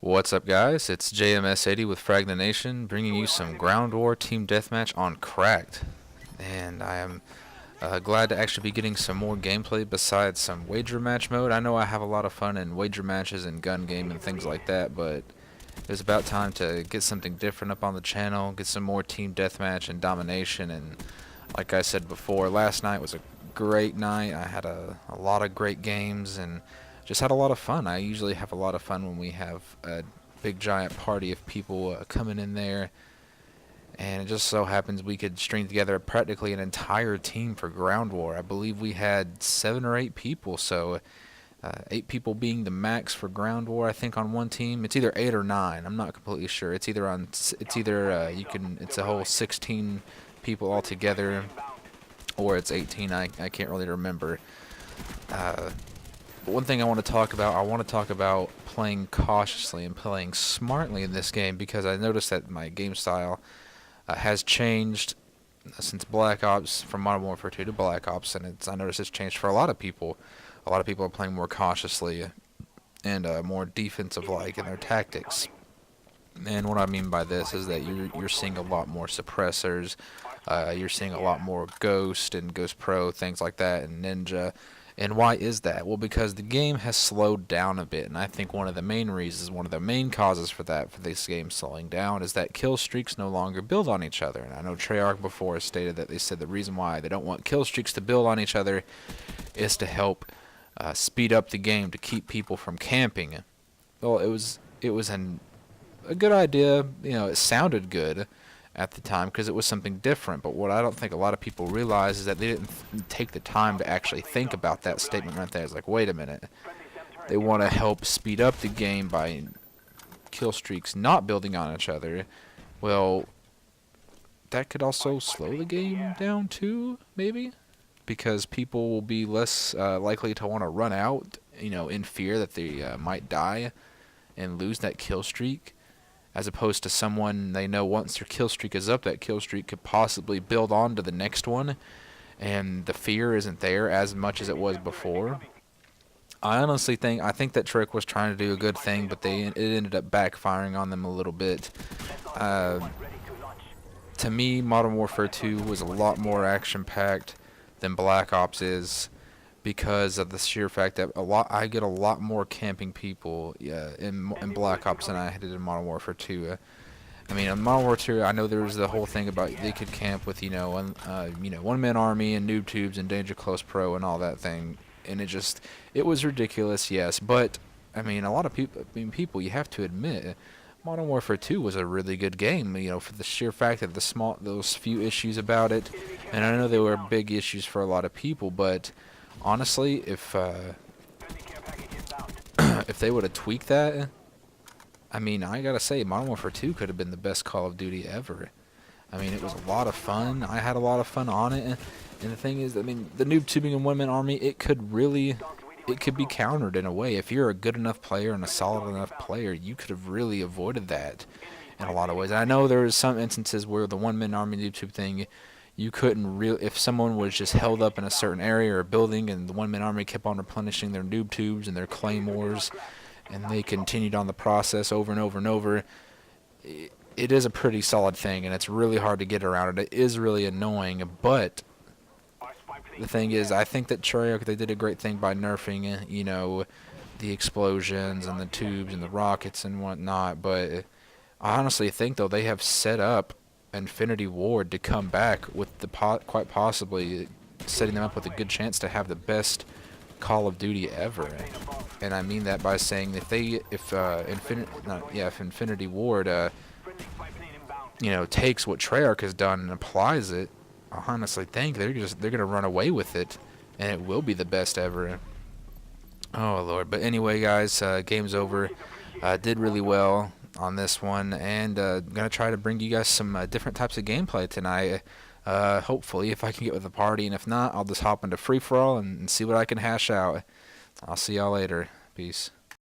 What's up, guys? It's JMS80 with Frag the Nation, bringing you some Ground War Team Deathmatch on Cracked. And I am glad to actually be getting some more gameplay besides some wager match mode. I know I have a lot of fun in wager matches and gun game and things like that, but it's about time to get something different up on the channel, get some more Team Deathmatch and domination. And like I said before, last night was a great night. I had a lot of great games and just had a lot of fun. I usually have a lot of fun when we have a big giant party of people coming in there, and it just so happens we could string together practically an entire team for Ground War. I believe we had 7 or 8 people, so 8 people being the max for Ground War. I think on one team it's either 8 or 9. I'm not completely sure. It's either it's a whole 16 people all together, or it's 18. I can't really remember. But one thing I want to talk about, playing cautiously and playing smartly in this game, because I noticed that my game style has changed since Black Ops, from Modern Warfare 2 to Black Ops, and I noticed it's changed for a lot of people. A lot of people are playing more cautiously and more defensive-like in their tactics. And what I mean by this is that you're seeing a lot more suppressors, you're seeing a lot more Ghost and Ghost Pro, things like that, and Ninja. And why is that? Well, because the game has slowed down a bit, and I think one of the main reasons, one of the main causes for this game slowing down, is that kill streaks no longer build on each other. And I know Treyarch before has stated that they said the reason why they don't want kill streaks to build on each other is to help speed up the game, to keep people from camping. Well, it was a good idea. You know, it sounded good at the time because it was something different, but what I don't think a lot of people realize is that they didn't take the time to actually think about that statement right there. It's like, wait a minute, they want to help speed up the game by kill streaks not building on each other. Well, that could also slow the game down too, maybe, because people will be less likely to want to run out, you know, in fear that they might die and lose that kill streak, as opposed to someone they know once their kill streak is up, that kill streak could possibly build on to the next one, and the fear isn't there as much as it was before. I think that Trick was trying to do a good thing, but it ended up backfiring on them a little bit. To me, Modern Warfare 2 was a lot more action-packed than Black Ops is, because of the sheer fact that I get a lot more camping people in Black Ops than I did in Modern Warfare 2. I mean, in Modern Warfare 2, I know there was the whole thing about they could camp with one-man army and noob tubes and Danger Close Pro and all that thing, and it was ridiculous, yes. But I mean, a lot of people, you have to admit, Modern Warfare 2 was a really good game, you know, for the sheer fact that those few issues about it, and I know they were big issues for a lot of people, but honestly, if they would have tweaked that, I mean, I gotta say, Modern Warfare 2 could have been the best Call of Duty ever. I mean, it was a lot of fun. I had a lot of fun on it, and the thing is, I mean, the noob tubing and one-man army, it could be countered in a way. If you're a good enough player and a solid enough player, you could have really avoided that in a lot of ways. And I know there was some instances where the one-man army noob tube thing, you couldn't if someone was just held up in a certain area or building and the one-man army kept on replenishing their noob tubes and their claymores, and they continued on the process over and over and over, it is a pretty solid thing, and it's really hard to get around it. It is really annoying, but the thing is, I think that Treyarch, they did a great thing by nerfing, you know, the explosions and the tubes and the rockets and whatnot, but I honestly think, though, they have set up Infinity Ward to come back with quite possibly setting them up with a good chance to have the best Call of Duty ever. And I mean that by saying if Infinity Ward you know, takes what Treyarch has done and applies it, I honestly think they're gonna run away with it, and it will be the best ever. Oh Lord. But anyway, guys, game's over. Did really well on this one, and gonna try to bring you guys some different types of gameplay tonight, hopefully, if I can get with the party, and if not, I'll just hop into free-for-all and see what I can hash out. I'll see y'all later. Peace.